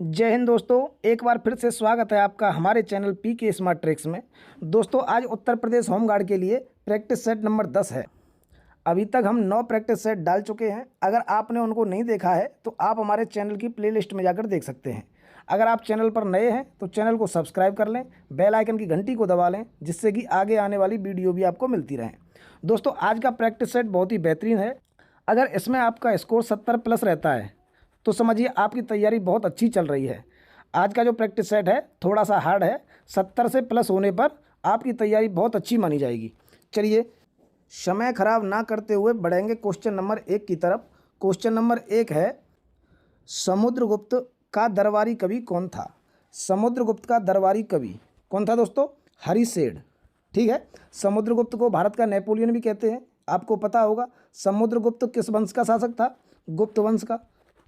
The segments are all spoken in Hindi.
जय हिंद दोस्तों। एक बार फिर से स्वागत है आपका हमारे चैनल पी के स्मार्ट ट्रिक्स में। दोस्तों आज उत्तर प्रदेश होमगार्ड के लिए प्रैक्टिस सेट नंबर 10 है। अभी तक हम 9 प्रैक्टिस सेट डाल चुके हैं। अगर आपने उनको नहीं देखा है तो आप हमारे चैनल की प्लेलिस्ट में जाकर देख सकते हैं। अगर आप चैनल पर नए हैं तो चैनल को सब्सक्राइब कर लें, बेल आइकन की घंटी को दबा लें, जिससे कि आगे आने वाली वीडियो भी आपको मिलती रहें। दोस्तों आज का प्रैक्टिस सेट बहुत ही बेहतरीन है। अगर इसमें आपका स्कोर 70 प्लस रहता है तो समझिए आपकी तैयारी बहुत अच्छी चल रही है। आज का जो प्रैक्टिस सेट है थोड़ा सा हार्ड है। 70 से प्लस होने पर आपकी तैयारी बहुत अच्छी मानी जाएगी। चलिए समय खराब ना करते हुए बढ़ेंगे क्वेश्चन नंबर 1 की तरफ। क्वेश्चन नंबर 1 है, समुद्रगुप्त का दरबारी कवि कौन था? समुद्रगुप्त का दरबारी कवि कौन था दोस्तों? हरिसेठ। ठीक है, समुद्रगुप्त को भारत का नेपोलियन भी कहते हैं, आपको पता होगा। समुद्रगुप्त किस वंश का शासक था? गुप्त वंश का।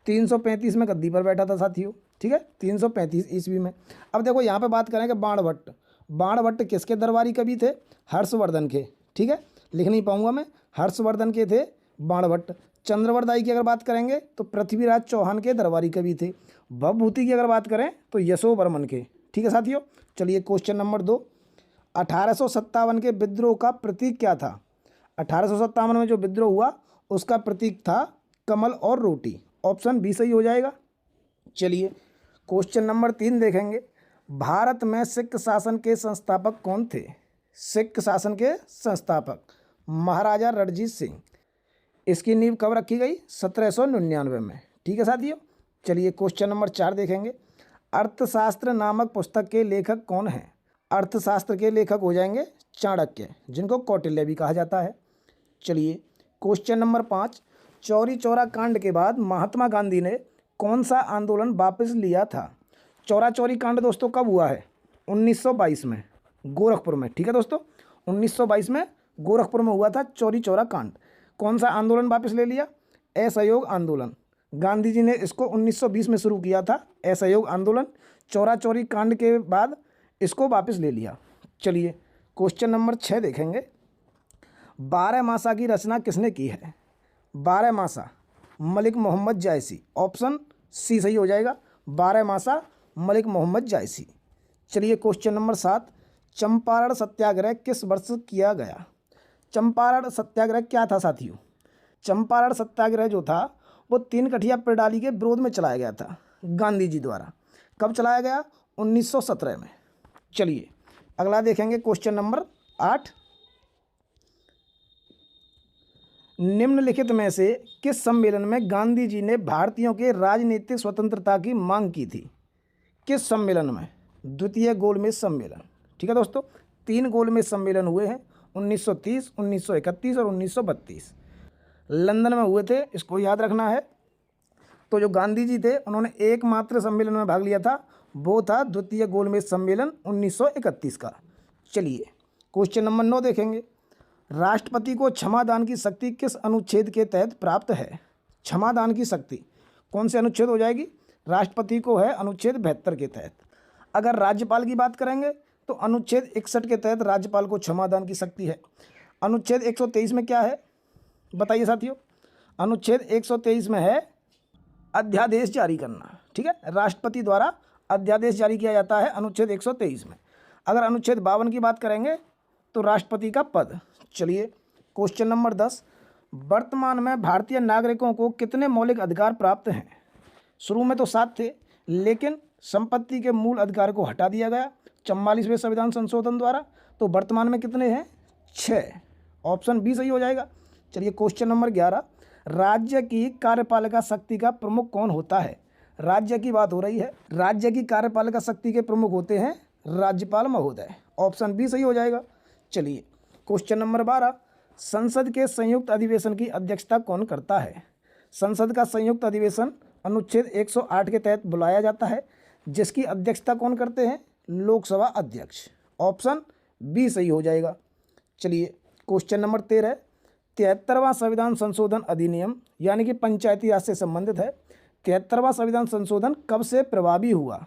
335 में गद्दी पर बैठा था साथियों। ठीक है, 335 ईस्वी में। अब देखो यहाँ पे बात करेंगे बाणभट्ट। बाणभट्ट किसके दरबारी कवि थे? हर्षवर्धन के। ठीक है, लिख नहीं पाऊंगा मैं, हर्षवर्धन के थे बाणभट्ट। चंद्रवरदाई की अगर बात करेंगे तो पृथ्वीराज चौहान के दरबारी कवि थे। भवभूति की अगर बात करें तो यशोवर्मन के। ठीक है साथियों, चलिए क्वेश्चन नंबर 2, 1857 के विद्रोह का प्रतीक क्या था? 1857 में जो विद्रोह हुआ उसका प्रतीक था कमल और रोटी। ऑप्शन बी सही हो जाएगा। चलिए क्वेश्चन नंबर 3 देखेंगे, भारत में सिख शासन के संस्थापक कौन थे? सिख शासन के संस्थापक महाराजा रणजीत सिंह। इसकी नींव कब रखी गई? 1799 में। ठीक है साथियों, चलिए क्वेश्चन नंबर 4 देखेंगे, अर्थशास्त्र नामक पुस्तक के लेखक कौन हैं? अर्थशास्त्र के लेखक हो जाएंगे चाणक्य, जिनको कौटिल्य भी कहा जाता है। चलिए क्वेश्चन नंबर 5, चौरी चौरा कांड के बाद महात्मा गांधी ने कौन सा आंदोलन वापस लिया था? चौरा चौरी कांड दोस्तों कब हुआ है? 1922 में गोरखपुर में। ठीक है दोस्तों, 1922 में गोरखपुर में हुआ था चौरी चौरा कांड। कौन सा आंदोलन वापस ले लिया? असहयोग आंदोलन। गांधी जी ने इसको 1920 में शुरू किया था, असहयोग आंदोलन। चौरा चौरी कांड के बाद इसको वापस ले लिया। चलिए क्वेश्चन नंबर 6 देखेंगे, 12 मासा की रचना किसने की है? 12 मासा मलिक मोहम्मद जायसी। ऑप्शन सी सही हो जाएगा, 12 मासा मलिक मोहम्मद जायसी। चलिए क्वेश्चन नंबर 7, चंपारण सत्याग्रह किस वर्ष किया गया? चंपारण सत्याग्रह क्या था साथियों? चंपारण सत्याग्रह जो था वो 3 कठिया प्रणाली के विरोध में चलाया गया था गांधी जी द्वारा। कब चलाया गया? 1917 में। चलिए अगला देखेंगे क्वेश्चन नंबर 8, निम्नलिखित में से किस सम्मेलन में गांधी जी ने भारतीयों के राजनीतिक स्वतंत्रता की मांग की थी? किस सम्मेलन में? द्वितीय गोलमेज सम्मेलन। ठीक है दोस्तों, 3 गोलमेज सम्मेलन हुए हैं, 1930, 1931 और 1932। लंदन में हुए थे, इसको याद रखना है। तो जो गांधी जी थे उन्होंने एकमात्र सम्मेलन में भाग लिया था, वो था द्वितीय गोलमेज सम्मेलन 1931 का। चलिए क्वेश्चन नंबर 9 देखेंगे, राष्ट्रपति को क्षमादान की शक्ति किस अनुच्छेद के तहत प्राप्त है? क्षमादान की शक्ति कौन से अनुच्छेद हो जाएगी? राष्ट्रपति को है अनुच्छेद 72 के तहत। अगर राज्यपाल की बात करेंगे तो अनुच्छेद 61 के तहत राज्यपाल को क्षमादान की शक्ति है। अनुच्छेद 123 में क्या है बताइए साथियों? अनुच्छेद 123 में है अध्यादेश जारी करना। ठीक है, राष्ट्रपति द्वारा अध्यादेश जारी किया जाता है अनुच्छेद 123 में। अगर अनुच्छेद 52 की बात करेंगे तो राष्ट्रपति का पद। चलिए क्वेश्चन नंबर 10, वर्तमान में भारतीय नागरिकों को कितने मौलिक अधिकार प्राप्त हैं? शुरू में तो 7 थे, लेकिन संपत्ति के मूल अधिकार को हटा दिया गया 44वें संविधान संशोधन द्वारा। तो वर्तमान में कितने हैं? 6। ऑप्शन बी सही हो जाएगा। चलिए क्वेश्चन नंबर 11, राज्य की कार्यपालिका शक्ति का प्रमुख कौन होता है? राज्य की बात हो रही है, राज्य की कार्यपालिका शक्ति के प्रमुख होते हैं राज्यपाल महोदय। ऑप्शन बी सही हो जाएगा। चलिए क्वेश्चन नंबर 12, संसद के संयुक्त अधिवेशन की अध्यक्षता कौन करता है? संसद का संयुक्त अधिवेशन अनुच्छेद 108 के तहत बुलाया जाता है, जिसकी अध्यक्षता कौन करते हैं? लोकसभा अध्यक्ष। ऑप्शन बी सही हो जाएगा। चलिए क्वेश्चन नंबर 13, 73वां संविधान संशोधन अधिनियम यानी कि पंचायती राज से संबंधित है। 73वां संविधान संशोधन कब से प्रभावी हुआ?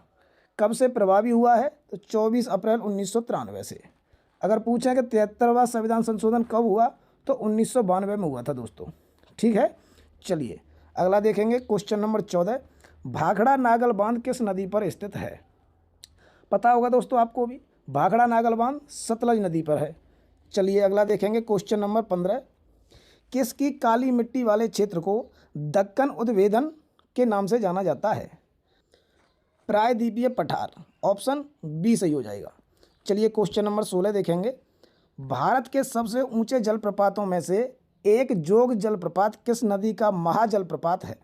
कब से प्रभावी हुआ है? तो 24 अप्रैल 1993 से। अगर पूछें कि 73वां संविधान संशोधन कब हुआ तो 1992 में हुआ था दोस्तों। ठीक है, चलिए अगला देखेंगे क्वेश्चन नंबर 14, भाखड़ा नागल बांध किस नदी पर स्थित है? पता होगा दोस्तों आपको भी, भाखड़ा नागल बांध सतलज नदी पर है। चलिए अगला देखेंगे क्वेश्चन नंबर 15। किसकी काली मिट्टी वाले क्षेत्र को दक्कन उद्भेदन के नाम से जाना जाता है? प्रायद्वीपीय पठार, ऑप्शन बी सही हो जाएगा। चलिए क्वेश्चन नंबर 16 देखेंगे। भारत के सबसे ऊंचे जलप्रपातों में से एक जोग जलप्रपात किस नदी का महाजलप्रपात है?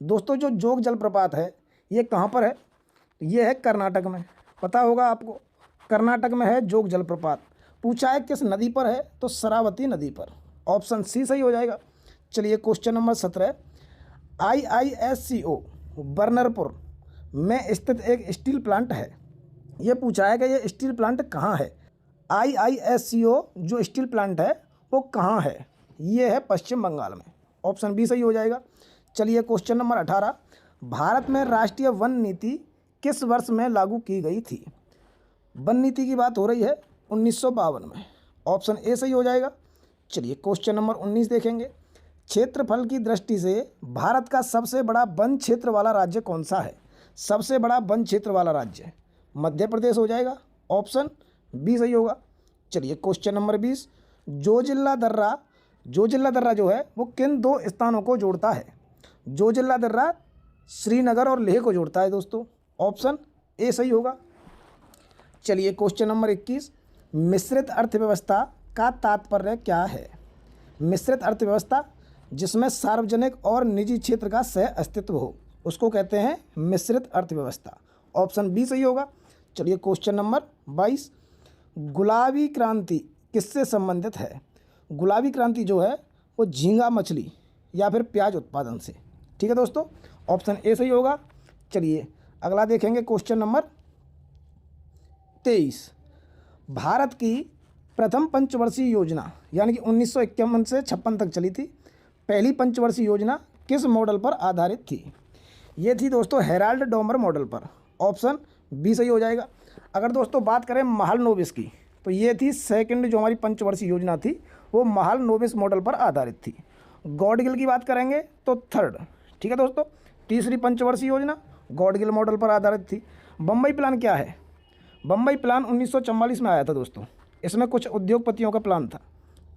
दोस्तों जो जोग जलप्रपात है ये कहाँ पर है? ये है कर्नाटक में। पता होगा आपको, कर्नाटक में है जोग जलप्रपात। पूछा है किस नदी पर है, तो शरावती नदी पर, ऑप्शन सी सही हो जाएगा। चलिए क्वेश्चन नंबर 17। IISCO बर्नरपुर में स्थित एक स्टील प्लांट है। ये पूछा है कि ये स्टील प्लांट कहाँ है। IISCO जो स्टील प्लांट है वो कहाँ है? ये है पश्चिम बंगाल में, ऑप्शन बी सही हो जाएगा। चलिए क्वेश्चन नंबर 18। भारत में राष्ट्रीय वन नीति किस वर्ष में लागू की गई थी? वन नीति की बात हो रही है 1952 में, ऑप्शन ए सही हो जाएगा। चलिए क्वेश्चन नंबर 19 देखेंगे। क्षेत्रफल की दृष्टि से भारत का सबसे बड़ा वन क्षेत्र वाला राज्य कौन सा है? सबसे बड़ा वन क्षेत्र वाला राज्य मध्य प्रदेश हो जाएगा, ऑप्शन बी सही होगा। चलिए क्वेश्चन नंबर 20। जोजिला दर्रा जो है वो किन दो स्थानों को जोड़ता है? जोजिला दर्रा श्रीनगर और लेह को जोड़ता है दोस्तों, ऑप्शन ए सही होगा। चलिए क्वेश्चन नंबर 21। मिश्रित अर्थव्यवस्था का तात्पर्य क्या है? मिश्रित अर्थव्यवस्था जिसमें सार्वजनिक और निजी क्षेत्र का सह अस्तित्व हो उसको कहते हैं मिश्रित अर्थव्यवस्था, ऑप्शन बी सही होगा। चलिए क्वेश्चन नंबर 22। गुलाबी क्रांति किससे संबंधित है? गुलाबी क्रांति जो है वो झींगा मछली या फिर प्याज उत्पादन से। ठीक है दोस्तों, ऑप्शन ए सही होगा। चलिए अगला देखेंगे क्वेश्चन नंबर 23। भारत की प्रथम पंचवर्षीय योजना यानी कि 1951 से 56 तक चली थी, पहली पंचवर्षीय योजना किस मॉडल पर आधारित थी? ये थी दोस्तों हेराल्ड डोमर मॉडल पर, ऑप्शन बी सही हो जाएगा। अगर दोस्तों बात करें महालनोबिस की, तो ये थी सेकंड जो हमारी पंचवर्षीय योजना थी वो महालनोबिस मॉडल पर आधारित थी। गॉडगिल की बात करेंगे तो थर्ड। ठीक है दोस्तों, तीसरी पंचवर्षीय योजना गॉडगिल मॉडल पर आधारित थी। बम्बई प्लान क्या है? बम्बई प्लान 1944 में आया था दोस्तों, इसमें कुछ उद्योगपतियों का प्लान था।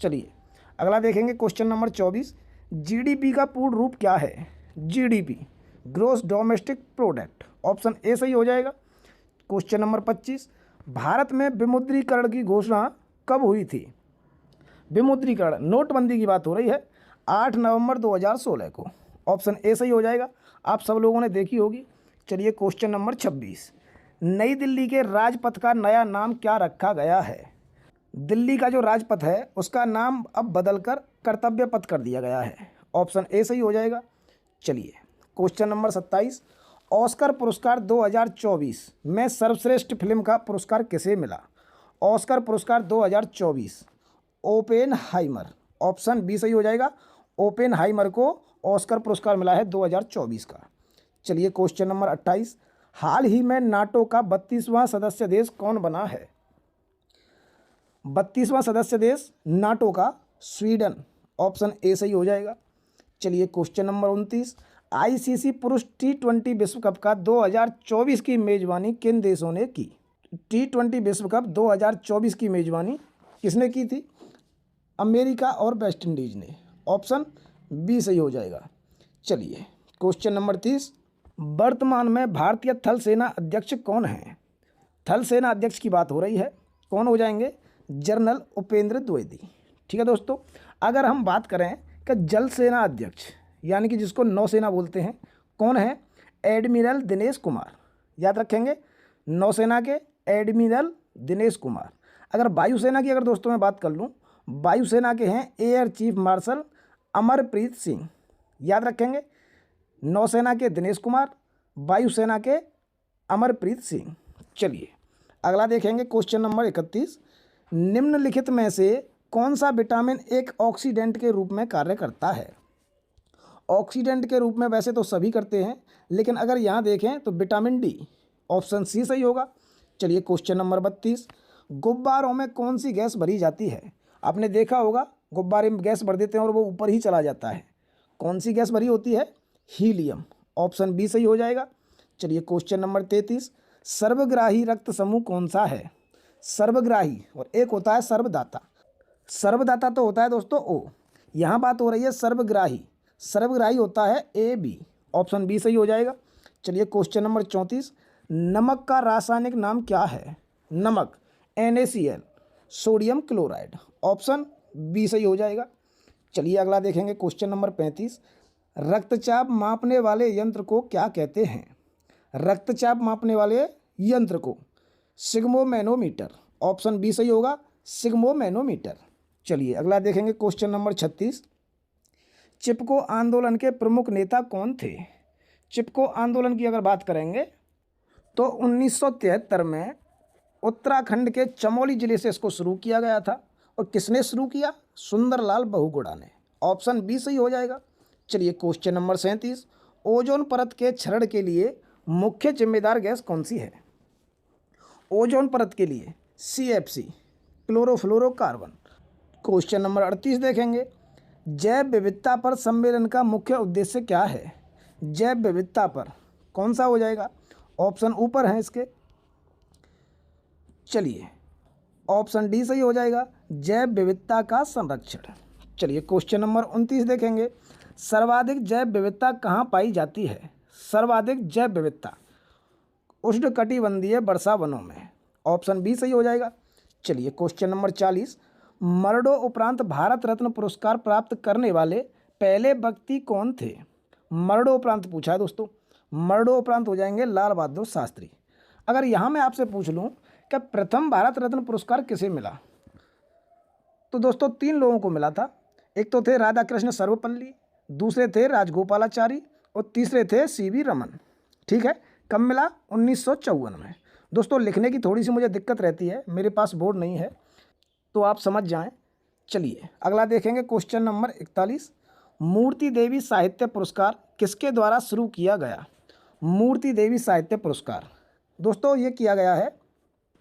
चलिए अगला देखेंगे क्वेश्चन नंबर 24। GDP का पूर्ण रूप क्या है? GDP gross domestic product, option A सही हो जाएगा। Question number 25। भारत में विमुद्रीकरण की घोषणा कब हुई थी? विमुद्रीकरण नोटबंदी की बात हो रही है 8 नवंबर 2016 को, ऑप्शन ए सही हो जाएगा। आप सब लोगों ने देखी होगी। चलिए क्वेश्चन नंबर 26। नई दिल्ली के राजपथ का नया नाम क्या रखा गया है? दिल्ली का जो राजपथ है उसका नाम अब बदलकर कर्तव्य पथ कर दिया गया है, ऑप्शन ए सही हो जाएगा। चलिए क्वेश्चन नंबर 27। ऑस्कर पुरस्कार 2024 में सर्वश्रेष्ठ फिल्म का पुरस्कार किसे मिला? ऑस्कर पुरस्कार 2024 ओपेनहाइमर, ऑप्शन बी सही हो जाएगा। ओपेनहाइमर को ऑस्कर पुरस्कार मिला है 2024 का। चलिए क्वेश्चन नंबर 28। हाल ही में नाटो का 32वां सदस्य देश कौन बना है? 32वां सदस्य देश नाटो का स्वीडन, ऑप्शन ए सही हो जाएगा। चलिए क्वेश्चन नंबर 29। ICC पुरुष T20 विश्व कप का 2024 की मेजबानी किन देशों ने की? T20 विश्व कप 2024 की मेजबानी किसने की थी? अमेरिका और वेस्ट इंडीज ने, ऑप्शन बी सही हो जाएगा। चलिए क्वेश्चन नंबर 30। वर्तमान में भारतीय थल सेना अध्यक्ष कौन हैं? थल सेना अध्यक्ष की बात हो रही है, कौन हो जाएंगे? जनरल उपेंद्र द्विवेदी। ठीक है दोस्तों, अगर हम बात करें कि जल सेना अध्यक्ष यानी कि जिसको नौसेना बोलते हैं, कौन है? एडमिरल दिनेश कुमार। याद रखेंगे, नौसेना के एडमिरल दिनेश कुमार। अगर वायुसेना की अगर दोस्तों मैं बात कर लूँ, वायुसेना के हैं air chief marshal Amarpreet Singh. याद रखेंगे, नौसेना के दिनेश कुमार, वायुसेना के अमरप्रीत सिंह। चलिए अगला देखेंगे क्वेश्चन नंबर 31। निम्नलिखित में से कौन सा विटामिन एक ऑक्सीडेंट के रूप में कार्य करता है? ऑक्सीडेंट के रूप में वैसे तो सभी करते हैं, लेकिन अगर यहाँ देखें तो विटामिन डी, ऑप्शन सी सही होगा। चलिए क्वेश्चन नंबर 32। गुब्बारों में कौन सी गैस भरी जाती है? आपने देखा होगा गुब्बारे में गैस भर देते हैं और वो ऊपर ही चला जाता है। कौन सी गैस भरी होती है? हीलियम, ऑप्शन बी सही हो जाएगा। चलिए क्वेश्चन नंबर 33, सर्वग्राही रक्त समूह कौन सा है? सर्वग्राही और एक होता है सर्वदाता। सर्वदाता तो होता है दोस्तों ओ, यहाँ बात हो रही है सर्वग्राही। सर्वग्राही होता है ए बी, ऑप्शन बी सही हो जाएगा। चलिए क्वेश्चन नंबर 34, नमक का रासायनिक नाम क्या है? नमक NaCl, sodium chloride, option B सही हो जाएगा। चलिए अगला देखेंगे क्वेश्चन नंबर 35, रक्तचाप मापने वाले यंत्र को क्या कहते हैं? रक्तचाप मापने वाले यंत्र को सिग्मोमैनोमीटर, ऑप्शन बी सही होगा, सिग्मोमैनोमीटर। चलिए अगला देखेंगे क्वेश्चन नंबर 36, चिपको आंदोलन के प्रमुख नेता कौन थे? चिपको आंदोलन की अगर बात करेंगे तो 1973 में उत्तराखंड के चमोली जिले से इसको शुरू किया गया था। और किसने शुरू किया? सुंदरलाल बहुगुणा ने, ऑप्शन बी सही हो जाएगा। चलिए क्वेश्चन नंबर 37, ओजोन परत के क्षरण के लिए मुख्य जिम्मेदार गैस कौन सी है? ओजोन परत के लिए CFC, क्लोरोफ्लोरोकार्बन। क्वेश्चन नंबर 38 देखेंगे, जैव विविधता पर सम्मेलन का मुख्य उद्देश्य क्या है? जैव विविधता पर कौन सा हो जाएगा? ऑप्शन ऊपर हैं इसके। चलिए ऑप्शन डी सही हो जाएगा, जैव विविधता का संरक्षण। चलिए क्वेश्चन नंबर 29 देखेंगे, सर्वाधिक जैव विविधता कहाँ पाई जाती है? सर्वाधिक जैव विविधता उष्णकटिबंधीय वर्षा वनों में, ऑप्शन बी सही हो जाएगा। चलिए क्वेश्चन नंबर 40, मर्डो उपरांत भारत रत्न पुरस्कार प्राप्त करने वाले पहले व्यक्ति कौन थे? मर्डो उपरांत पूछा है दोस्तों, मर्डो उपरांत हो जाएंगे लाल बहादुर शास्त्री। अगर यहाँ मैं आपसे पूछ लूँ कि प्रथम भारत रत्न पुरस्कार किसे मिला, तो दोस्तों 3 लोगों को मिला था। एक तो थे राधा कृष्ण सर्वपल्ली, दूसरे थे राजगोपालाचारी और तीसरे थे CV रमन। ठीक है, कब मिला? 1954 में। दोस्तों लिखने की थोड़ी सी मुझे दिक्कत रहती है, मेरे पास बोर्ड नहीं है, तो आप समझ जाएं। चलिए अगला देखेंगे क्वेश्चन नंबर 41, मूर्ति देवी साहित्य पुरस्कार किसके द्वारा शुरू किया गया? मूर्ति देवी साहित्य पुरस्कार दोस्तों ये किया गया है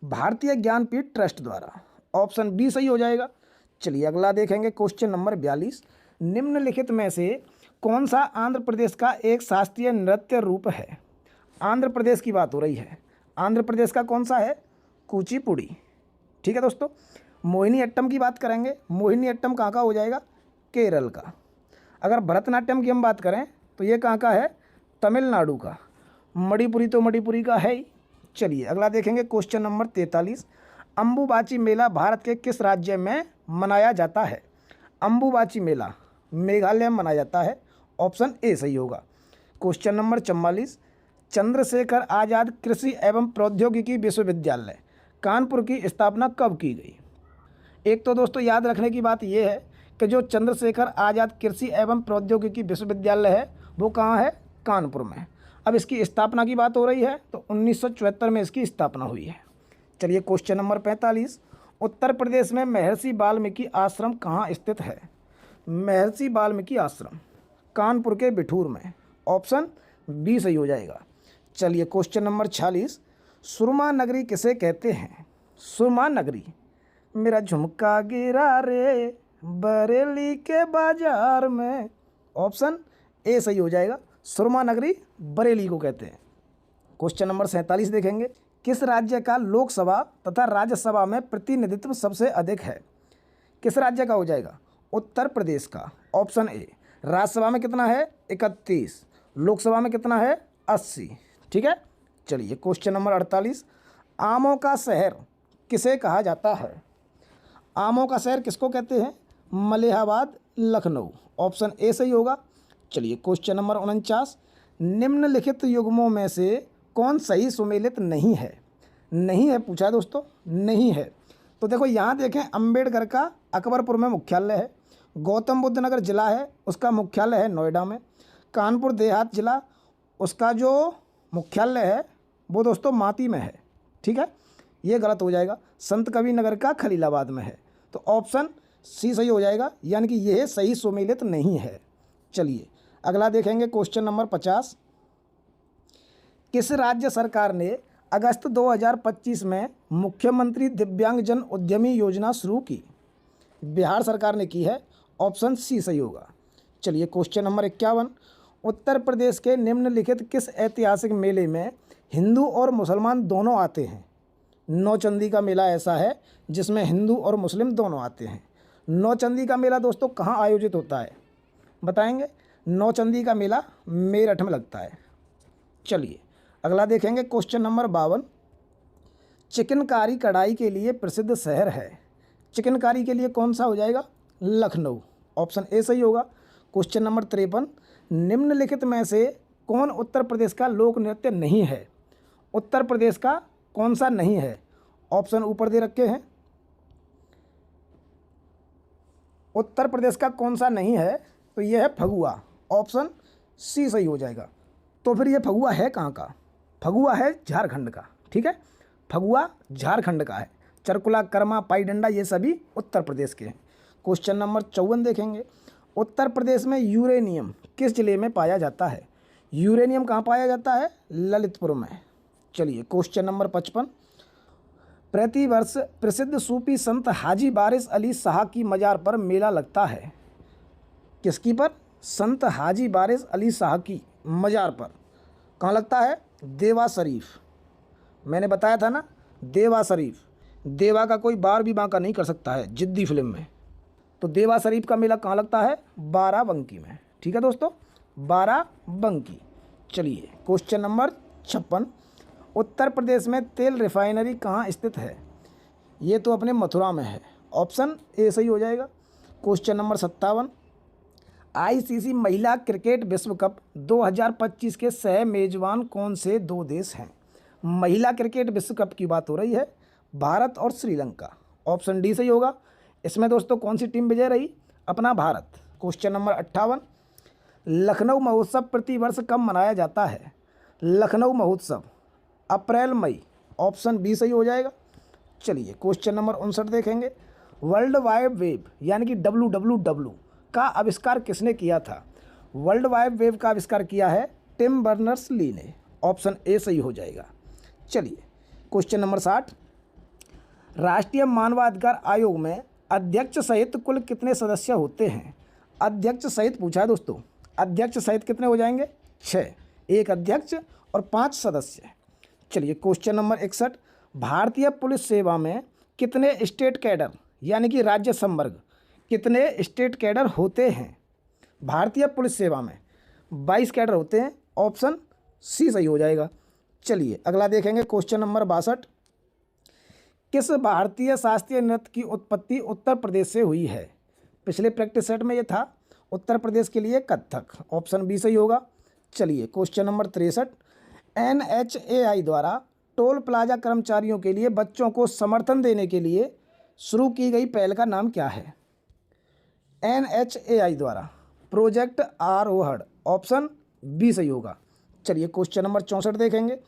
भारतीय ज्ञानपीठ ट्रस्ट द्वारा, ऑप्शन बी सही हो जाएगा। चलिए अगला देखेंगे क्वेश्चन नंबर 42, निम्नलिखित में से कौन सा आंध्र प्रदेश का एक शास्त्रीय नृत्य रूप है? आंध्र प्रदेश की बात हो रही है, आंध्र प्रदेश का कौन सा है? कुचिपुड़ी। ठीक है दोस्तों, मोहिनी अट्टम की बात करेंगे, मोहिनी अट्टम कहाँ का हो जाएगा? केरल का। अगर भरतनाट्यम की हम बात करें तो ये कहाँ का है? तमिलनाडु का। मणिपुरी तो मणिपुरी का है ही। चलिए अगला देखेंगे क्वेश्चन नंबर 43, अम्बुबाची मेला भारत के किस राज्य में मनाया जाता है? अम्बुबाची मेला मेघालय में मनाया जाता है, ऑप्शन ए सही होगा। क्वेश्चन नंबर 44, चंद्रशेखर आज़ाद कृषि एवं प्रौद्योगिकी विश्वविद्यालय कानपुर की स्थापना कब की गई? एक तो दोस्तों याद रखने की बात यह है कि जो चंद्रशेखर आज़ाद कृषि एवं प्रौद्योगिकी विश्वविद्यालय है वो कहाँ है? कानपुर में। अब इसकी स्थापना की बात हो रही है तो 1974 में इसकी स्थापना हुई है। चलिए क्वेश्चन नंबर 45, उत्तर प्रदेश में महर्षि वाल्मीकि आश्रम कहाँ स्थित है? महर्षि वाल्मीकि आश्रम कानपुर के बिठूर में, ऑप्शन बी सही हो जाएगा। चलिए क्वेश्चन नंबर 46, सुरमा नगरी किसे कहते हैं? सुरमा नगरी, मेरा झुमका गिरा रे बरेली के बाजार में, ऑप्शन ए सही हो जाएगा। सुरमा नगरी बरेली को कहते हैं। क्वेश्चन नंबर 47 देखेंगे, किस राज्य का लोकसभा तथा राज्यसभा में प्रतिनिधित्व सबसे अधिक है? किस राज्य का हो जाएगा? उत्तर प्रदेश का, ऑप्शन ए। राज्यसभा में कितना है? 31, लोकसभा में कितना है? 80। ठीक है। चलिए क्वेश्चन नंबर 48, आमों का शहर किसे कहा जाता है? आमों का शहर किसको कहते हैं? मलिहाबाद, लखनऊ, ऑप्शन ए सही होगा। चलिए क्वेश्चन नंबर 49, निम्नलिखित युग्मों में से कौन सही सुमेलित नहीं है? नहीं है पूछा है दोस्तों, नहीं है। तो देखो यहाँ देखें, अंबेडकर का अकबरपुर में मुख्यालय है, गौतम बुद्ध नगर जिला है उसका मुख्यालय है नोएडा में, कानपुर देहात जिला उसका जो मुख्यालय है वो दोस्तों माती में है। ठीक है, ये गलत हो जाएगा। संत कबीर नगर का खलीलाबाद में है, तो ऑप्शन सी सही हो जाएगा, यानी कि यह सही सुमेलित नहीं है। चलिए अगला देखेंगे क्वेश्चन नंबर 50, किस राज्य सरकार ने अगस्त 2025 में मुख्यमंत्री दिव्यांगजन उद्यमी योजना शुरू की? बिहार सरकार ने की है, ऑप्शन सी सही होगा। चलिए क्वेश्चन नंबर 51, उत्तर प्रदेश के निम्नलिखित किस ऐतिहासिक मेले में हिंदू और मुसलमान दोनों आते हैं? नौचंदी का मेला ऐसा है जिसमें हिंदू और मुस्लिम दोनों आते हैं। नौचंदी का मेला दोस्तों कहाँ आयोजित होता है बताएंगे? नौचंदी का मेला मेरठ में लगता है। चलिए अगला देखेंगे क्वेश्चन नंबर 52। चिकनकारी कढ़ाई के लिए प्रसिद्ध शहर है। चिकनकारी के लिए कौन सा हो जाएगा? लखनऊ। ऑप्शन ए सही होगा। Question number 53। निम्नलिखित में से कौन उत्तर प्रदेश का लोक नृत्य नहीं है? उत्तर प्रदेश का कौन सा नहीं है? ऑप्शन ऊपर दे रखे हैं। उत्तर प्रदेश का कौन सा नहीं है? तो यह है फगुआ। ऑप्शन सी सही हो जाएगा। तो फिर ये फगुआ है कहाँ का? फगुआ है झारखंड का। ठीक है, फगुआ झारखंड का है। चरकुला, कर्मा, पाई डंडा ये सभी उत्तर प्रदेश के हैं। क्वेश्चन नंबर 54 देखेंगे। उत्तर प्रदेश में यूरेनियम किस जिले में पाया जाता है? यूरेनियम कहाँ पाया जाता है? ललितपुर में। चलिए क्वेश्चन नंबर 55। प्रतिवर्ष प्रसिद्ध सूफी संत हाजी वारिस अली शाह की मज़ार पर मेला लगता है। किसकी पर? संत हाजी वारिस अली शाह की मज़ार पर। कहाँ लगता है? देवा शरीफ। मैंने बताया था ना, देवा शरीफ। देवा का कोई बार भी बांका नहीं कर सकता है जिद्दी फिल्म में। तो देवा शरीफ का मेला कहाँ लगता है? बाराबंकी में। ठीक है दोस्तों, बाराबंकी। चलिए क्वेश्चन नंबर 56। उत्तर प्रदेश में तेल रिफाइनरी कहाँ स्थित है? ये तो अपने मथुरा में है। ऑप्शन ए सही हो जाएगा। Question number 57। आईसीसी महिला क्रिकेट विश्व कप 2025 के सह मेजबान कौन से दो देश हैं? महिला क्रिकेट विश्व कप की बात हो रही है, भारत और श्रीलंका। ऑप्शन डी सही होगा। इसमें दोस्तों कौन सी टीम विजय रही? अपना भारत। Question number 58। लखनऊ महोत्सव प्रतिवर्ष कब मनाया जाता है? लखनऊ महोत्सव अप्रैल मई। ऑप्शन बी सही हो जाएगा। चलिए क्वेश्चन नंबर 59 देखेंगे। वर्ल्ड वाइड वेब यानी कि WWW का आविष्कार किसने किया था? वर्ल्ड वाइड वेब का आविष्कार किया है टिम बर्नर्स-ली ने। ऑप्शन ए सही हो जाएगा। चलिए क्वेश्चन नंबर 60। राष्ट्रीय मानवाधिकार आयोग में अध्यक्ष सहित कुल कितने सदस्य होते हैं? अध्यक्ष सहित पूछा है दोस्तों। अध्यक्ष सहित कितने हो जाएंगे? 6। एक अध्यक्ष और 5 सदस्य। चलिए क्वेश्चन नंबर 61। भारतीय पुलिस सेवा में कितने स्टेट कैडर यानी कि राज्य संवर्ग कितने स्टेट कैडर होते हैं? भारतीय पुलिस सेवा में 22 कैडर होते हैं। ऑप्शन सी सही हो जाएगा। चलिए अगला देखेंगे क्वेश्चन नंबर 62। किस भारतीय शास्त्रीय नृत्य की उत्पत्ति उत्तर प्रदेश से हुई है? पिछले प्रैक्टिस सेट में ये था उत्तर प्रदेश के लिए कथक। ऑप्शन बी सही होगा। चलिए क्वेश्चन नंबर 63। NHAI द्वारा टोल प्लाजा कर्मचारियों के लिए बच्चों को समर्थन देने के लिए शुरू की गई पहल का नाम क्या है? NHAI द्वारा प्रोजेक्ट आरोहण। ऑप्शन बी सही होगा। चलिए क्वेश्चन नंबर 64 देखेंगे।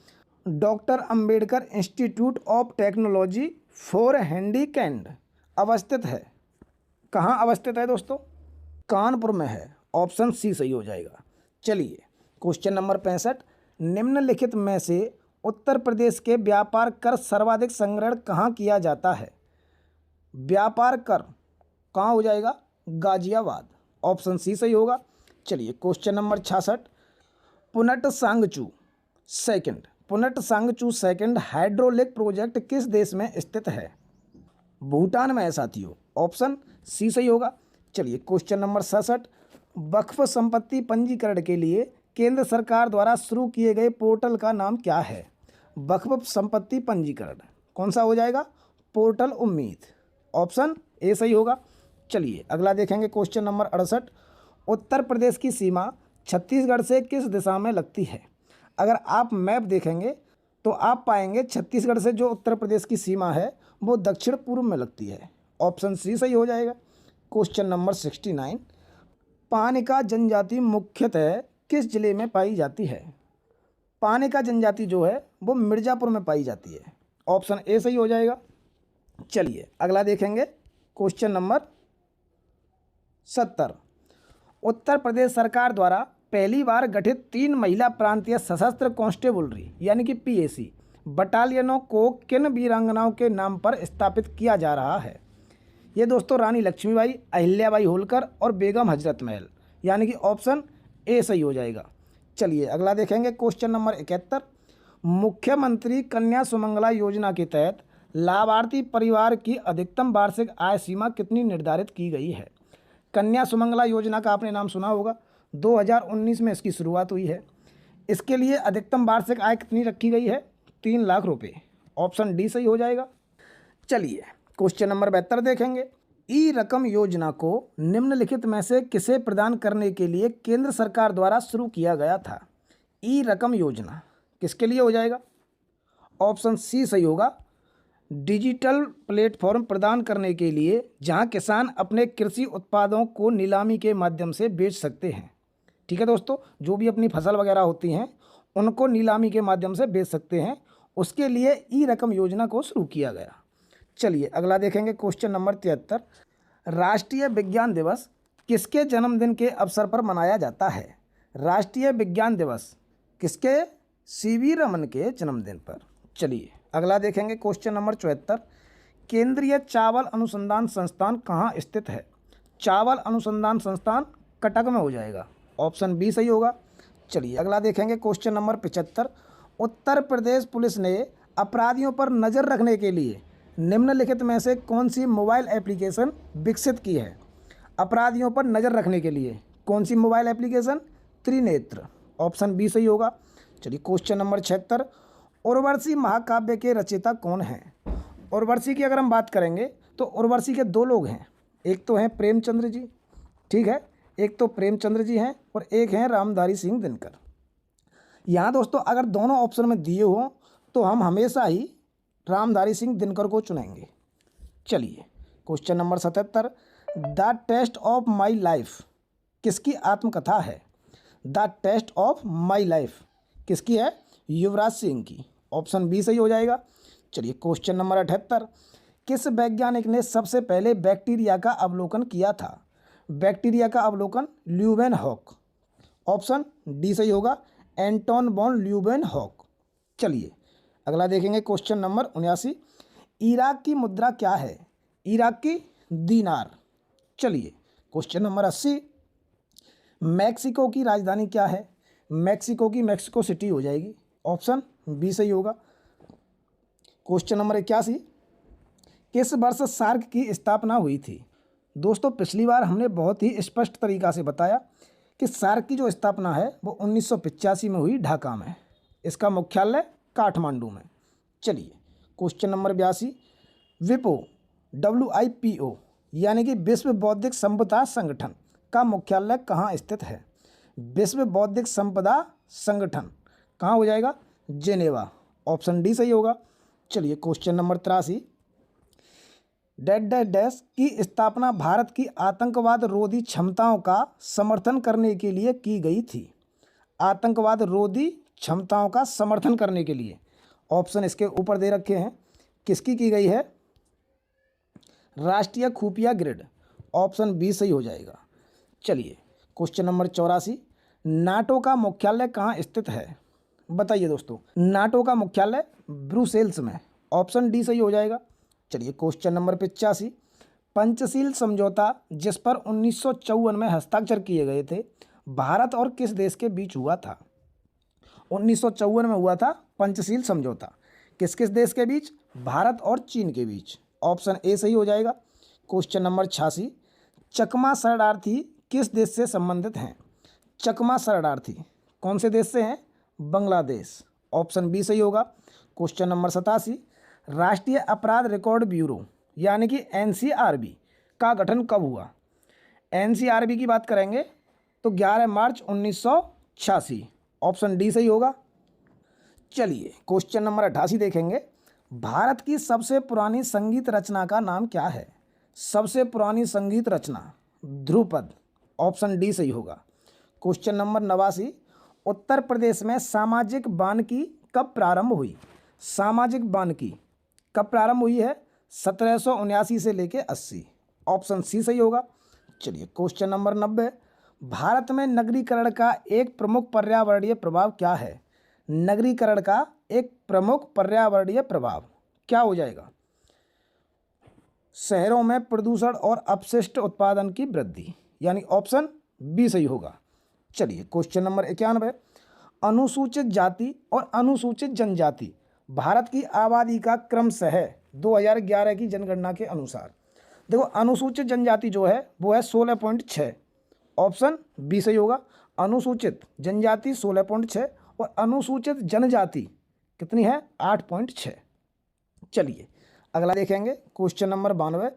Doctor Ambedkar institute of technology for handicapped अवस्थित है। कहाँ अवस्थित है दोस्तों? कानपुर में है। ऑप्शन सी सही हो जाएगा। चलिए क्वेश्चन नंबर 65। निम्नलिखित में से उत्तर प्रदेश के व्यापार कर सर्वाधिक संग्रहण कहाँ किया जाता है? व्यापार कर कहाँ हो जाएगा? गाजियाबाद। ऑप्शन सी सही होगा। चलिए question number 66। Punatsangchhu second hydraulic project किस देश में स्थित है? भूटान में है साथियों। ऑप्शन सी सही होगा। चलिए क्वेश्चन नंबर 67। वक्फ संपत्ति पंजीकरण के लिए केंद्र सरकार द्वारा शुरू किए गए पोर्टल का नाम क्या है? वक्फ संपत्ति पंजीकरण कौन सा हो जाएगा? पोर्टल उम्मीद। ऑप्शन ए सही होगा। चलिए अगला देखेंगे क्वेश्चन नंबर 68। उत्तर प्रदेश की सीमा छत्तीसगढ़ से किस दिशा में लगती है? अगर आप मैप देखेंगे तो आप पाएंगे छत्तीसगढ़ से जो उत्तर प्रदेश की सीमा है वो दक्षिण पूर्व में लगती है। ऑप्शन सी सही हो जाएगा। Question number 69। पानिका जनजाति मुख्यतः किस जिले में पाई जाती है? पानिका जनजाति जो है वो मिर्ज़ापुर में पाई जाती है। ऑप्शन ए सही हो जाएगा। चलिए अगला देखेंगे क्वेश्चन नंबर 70। उत्तर प्रदेश सरकार द्वारा पहली बार गठित 3 महिला प्रांतीय सशस्त्र कांस्टेबलरी यानी कि PAC बटालियनों को किन वीरांगनाओं के नाम पर स्थापित किया जा रहा है? ये दोस्तों रानी लक्ष्मीबाई, अहिल्याबाई होलकर और बेगम हजरत महल यानी कि ऑप्शन ए सही हो जाएगा। चलिए अगला देखेंगे क्वेश्चन नंबर 71। मुख्यमंत्री कन्या सुमंगला योजना के तहत लाभार्थी परिवार की अधिकतम वार्षिक आय सीमा कितनी निर्धारित की गई है? कन्या सुमंगला योजना का आपने नाम सुना होगा, 2019 में इसकी शुरुआत हुई है। इसके लिए अधिकतम वार्षिक आय कितनी रखी गई है? 3 लाख रुपए। ऑप्शन डी सही हो जाएगा। चलिए क्वेश्चन नंबर 72 देखेंगे। ई रकम योजना को निम्नलिखित में से किसे प्रदान करने के लिए केंद्र सरकार द्वारा शुरू किया गया था? ई रकम योजना किसके लिए हो जाएगा? ऑप्शन सी सही होगा। डिजिटल प्लेटफॉर्म प्रदान करने के लिए जहां किसान अपने कृषि उत्पादों को नीलामी के माध्यम से बेच सकते हैं। ठीक है दोस्तों, जो भी अपनी फसल वगैरह होती हैं उनको नीलामी के माध्यम से बेच सकते हैं, उसके लिए ई रकम योजना को शुरू किया गया। चलिए अगला देखेंगे क्वेश्चन नंबर 73। राष्ट्रीय विज्ञान दिवस किसके जन्मदिन के अवसर पर मनाया जाता है? राष्ट्रीय विज्ञान दिवस किसके? सीवी रमन के जन्मदिन पर। चलिए अगला देखेंगे क्वेश्चन नंबर 74। केंद्रीय चावल अनुसंधान संस्थान कहाँ स्थित है? चावल अनुसंधान संस्थान कटक में हो जाएगा। ऑप्शन बी सही होगा। चलिए अगला देखेंगे question number 75। Uttar Pradesh police ने अपराधियों पर नज़र रखने के लिए निम्नलिखित में से कौन सी मोबाइल एप्लीकेशन विकसित की है? अपराधियों पर नज़र रखने के लिए कौन सी mobile application? Trinetra. Option B सही होगा। चलिए क्वेश्चन नंबर 76। उर्वशी महाकाव्य के रचयिता कौन हैं? उर्वशी की अगर हम बात करेंगे तो उर्वशी के 2 लोग हैं, एक तो हैं प्रेमचंद्र जी, ठीक है, एक तो प्रेमचंद्र जी हैं और एक हैं रामधारी सिंह दिनकर। यहाँ दोस्तों अगर दोनों ऑप्शन में दिए हों तो हम हमेशा ही रामधारी सिंह दिनकर को चुनेंगे। चलिए question number 77। The test of my life किसकी आत्मकथा है? The test of my life किसकी है? युवराज सिंह की। ऑप्शन बी सही हो जाएगा। चलिए क्वेश्चन नंबर 78। किस वैज्ञानिक ने सबसे पहले बैक्टीरिया का अवलोकन किया था? बैक्टीरिया का अवलोकन ल्यूवेनहॉक। ऑप्शन डी सही होगा, एंटोन वॉन ल्यूवेनहॉक। चलिए अगला देखेंगे क्वेश्चन नंबर 79। इराक की मुद्रा क्या है? इराक की दीनार। चलिए क्वेश्चन नंबर 80। मैक्सिको की राजधानी क्या है? मैक्सिको की मैक्सिको सिटी हो जाएगी। ऑप्शन बी सही होगा। Question number 81। किस वर्ष सार्क की स्थापना हुई थी? दोस्तों पिछली बार हमने बहुत ही स्पष्ट तरीका से बताया कि सार्क की जो स्थापना है वो 1985 में हुई, ढाका में। इसका मुख्यालय काठमांडू में। चलिए क्वेश्चन नंबर 82। विपो WIPO यानी कि विश्व बौद्धिक संपदा संगठन का मुख्यालय कहाँ स्थित है? विश्व बौद्धिक संपदा संगठन कहाँ हो जाएगा? जेनेवा। ऑप्शन डी सही होगा। चलिए क्वेश्चन नंबर 83। डैश की स्थापना भारत की आतंकवाद रोधी क्षमताओं का समर्थन करने के लिए की गई थी। आतंकवाद रोधी क्षमताओं का समर्थन करने के लिए। ऑप्शन इसके ऊपर दे रखे हैं, किसकी की गई है? राष्ट्रीय खुफिया ग्रिड। ऑप्शन बी सही हो जाएगा। चलिए क्वेश्चन नंबर 84। नाटो का मुख्यालय कहाँ स्थित है? बताइए दोस्तों, नाटो का मुख्यालय ब्रुसेल्स में। ऑप्शन डी सही हो जाएगा। चलिए क्वेश्चन नंबर 85। पंचशील समझौता जिस पर 1954 में हस्ताक्षर किए गए थे, भारत और किस देश के बीच हुआ था? 1954 में हुआ था पंचशील समझौता। किस किस देश के बीच? भारत और चीन के बीच। ऑप्शन ए सही हो जाएगा। Question number 86। चकमा शरणार्थी किस देश से संबंधित हैं? चकमा शरणार्थी कौन से देश से हैं? बांग्लादेश। ऑप्शन बी सही होगा। Question number 87। राष्ट्रीय अपराध रिकॉर्ड ब्यूरो यानी कि NCRB का गठन कब हुआ? NCRB की बात करेंगे तो 11 मार्च 1986। ऑप्शन डी सही होगा। चलिए क्वेश्चन नंबर 88 देखेंगे। भारत की सबसे पुरानी संगीत रचना का नाम क्या है? सबसे पुरानी संगीत रचना ध्रुपद। ऑप्शन डी सही होगा। Question number 89। उत्तर प्रदेश में सामाजिक वानिकी कब प्रारंभ हुई? सामाजिक वानिकी कब प्रारंभ हुई है? 1779 से लेके 80। ऑप्शन सी सही होगा। चलिए क्वेश्चन नंबर 90। भारत में नगरीकरण का एक प्रमुख पर्यावरणीय प्रभाव क्या है? नगरीकरण का एक प्रमुख पर्यावरणीय प्रभाव क्या हो जाएगा? शहरों में प्रदूषण और अपशिष्ट उत्पादन की वृद्धि, यानी ऑप्शन बी सही होगा। चलिए क्वेश्चन नंबर 91, अनुसूचित जाति और अनुसूचित जनजाति भारत की आबादी का क्रमशः है 2011 की जनगणना के अनुसार। देखो अनुसूचित जनजाति जो है वो है 16.6, ऑप्शन बी सही होगा। अनुसूचित जनजाति 16.6 और अनुसूचित जनजाति कितनी है 8.6। चलिए अगला देखेंगे क्वेश्चन नंबर 92,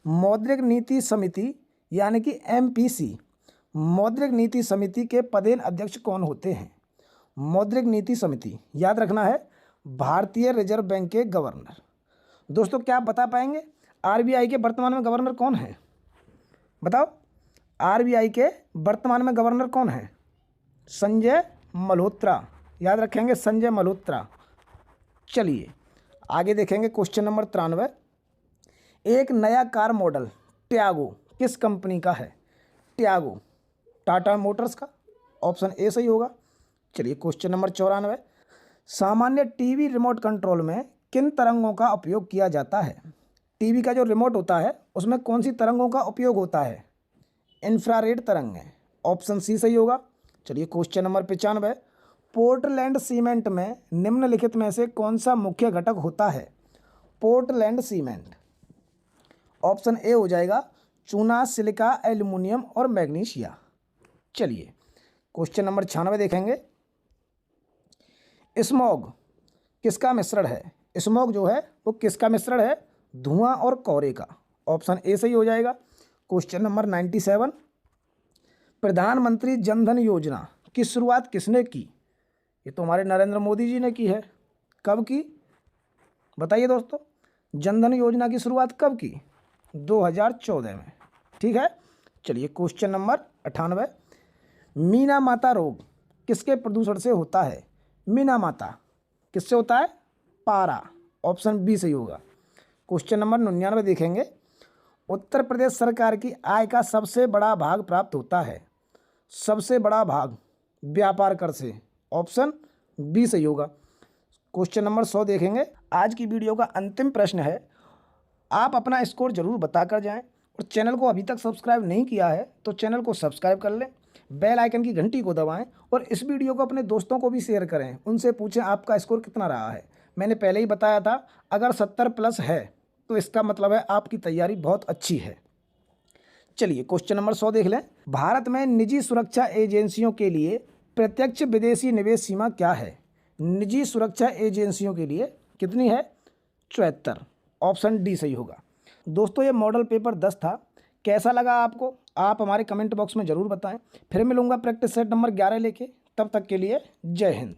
मौद्रिक नीति समिति यानी कि एमपीसी, मौद्रिक नीति समिति के पदेन अध्यक्ष कौन होते हैं? मौद्रिक नीति समिति याद रखना है भारतीय रिजर्व बैंक के गवर्नर। दोस्तों क्या आप बता पाएंगे आरबीआई के वर्तमान में गवर्नर कौन है? बताओ आरबीआई के वर्तमान में गवर्नर कौन है? संजय मल्होत्रा, याद रखेंगे संजय मल्होत्रा। चलिए आगे देखेंगे क्वेश्चन नंबर 93, एक नया कार मॉडल ट्यागो किस कंपनी का है? ट्यागो टाटा मोटर्स का, ऑप्शन ए सही होगा। चलिए क्वेश्चन नंबर 94, सामान्य टीवी रिमोट कंट्रोल में किन तरंगों का उपयोग किया जाता है? टीवी का जो रिमोट होता है उसमें कौन सी तरंगों का उपयोग होता है? इंफ्रारेड तरंगें, ऑप्शन सी सही होगा। चलिए क्वेश्चन नंबर 95, पोर्टलैंड सीमेंट में निम्नलिखित में से कौन सा मुख्य घटक होता है? पोर्टलैंड सीमेंट, ऑप्शन ए हो जाएगा चूना, सिलिका, एल्युमिनियम और मैग्नीशिया। चलिए क्वेश्चन नंबर 96 देखेंगे, स्मॉग किसका मिश्रण है? स्मॉग जो है वो किसका मिश्रण है? धुआं और कोहरे का, ऑप्शन ए सही हो जाएगा। क्वेश्चन नंबर 97, प्रधानमंत्री जनधन योजना की शुरुआत किसने की? ये तो हमारे नरेंद्र मोदी जी ने की है। कब की बताइए दोस्तों? जनधन योजना की शुरुआत कब की? 2014 में, ठीक है। चलिए क्वेश्चन नंबर 98, मीना माता रोग किसके प्रदूषण से होता है? मीना माता किससे होता है? पारा, ऑप्शन बी सही होगा। क्वेश्चन नंबर 99 देखेंगे, उत्तर प्रदेश सरकार की आय का सबसे बड़ा भाग प्राप्त होता है? सबसे बड़ा भाग व्यापार कर से, ऑप्शन बी सही होगा। क्वेश्चन नंबर 100 देखेंगे, आज की वीडियो का अंतिम प्रश्न है, आप अपना स्कोर जरूर बताकर जाएं और चैनल को अभी तक सब्सक्राइब नहीं किया है तो चैनल को सब्सक्राइब कर लें, बेल आइकन की घंटी को दबाएं और इस वीडियो को अपने दोस्तों को भी शेयर करें, उनसे पूछें आपका स्कोर कितना रहा है। मैंने पहले ही बताया था अगर 70+ है तो इसका मतलब है आपकी तैयारी बहुत अच्छी है। चलिए क्वेश्चन नंबर 100 देख लें, भारत में निजी सुरक्षा एजेंसियों के लिए प्रत्यक्ष विदेशी निवेश सीमा क्या है? निजी सुरक्षा एजेंसियों के लिए कितनी है? 74, ऑप्शन डी सही होगा। दोस्तों ये मॉडल पेपर 10 था, कैसा लगा आपको आप हमारे कमेंट बॉक्स में ज़रूर बताएं। फिर मिलूंगा प्रैक्टिस सेट नंबर 11 लेके, तब तक के लिए जय हिंद।